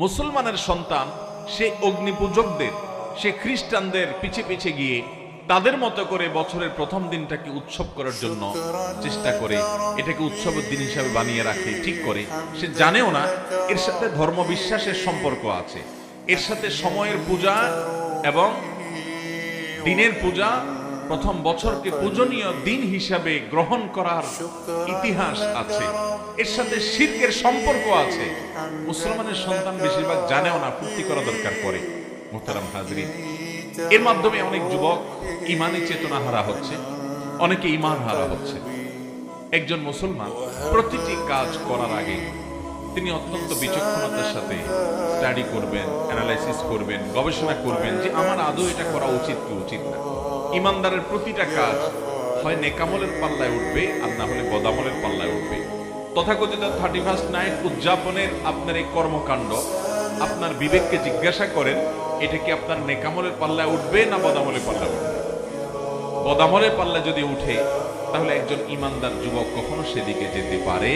মুসলমানের সন্তান সে অগ্নিপূজকদের, সে খ্রিস্টানদের পিছে পিছে গিয়ে তাদের মতো করে বছরের প্রথম দিনটাকে উৎসব করার জন্য চেষ্টা করে, এটাকে উৎসবের দিন হিসাবে বানিয়ে রাখে, ঠিক করে। সে জানেও না এর সাথে ধর্মবিশ্বাসের সম্পর্ক আছে, এর সাথে সময়ের পূজা এবং দিনের পূজা, প্রথম বছরকে পূজনীয় দিন হিসাবে গ্রহণ করার ইতিহাস আছে, এর সাথে শিরকের সম্পর্ক আছে। মুসলমানের সন্তান বেশিরভাগ জানেও না, ফুর্তি করা দরকার পড়ে। মুহতারাম হাজরিন, এর মাধ্যমে অনেক যুবক ইমানি চেতনা হারা হচ্ছে, অনেকে ইমান হারা হচ্ছে। একজন মুসলমান প্রতিটি কাজ করার আগে তিনি অত্যন্ত বিচক্ষণতার সাথে স্টাডি করবেন, অ্যানালাইসিস করবেন, গবেষণা করবেন যে আমার আদৌ এটা করা উচিত কি উচিত না। ইমানদারের প্রতিটা কাজ হয় নেকামলের পাল্লায় উঠবে, আর না হলে বদামলের পাল্লায় উঠবে। তথাকথিত 31st নাইট উদযাপনের আপনার এই কর্মকাণ্ড, আপনার বিবেককে জিজ্ঞাসা করেন এটা কি আপনার নেকামলের পাল্লায় উঠবে না বদামলের পাল্লায় উঠবে। বদামলের পাল্লায় যদি উঠে তাহলে একজন ইমানদার যুবক কখনো সেদিকে যেতে পারে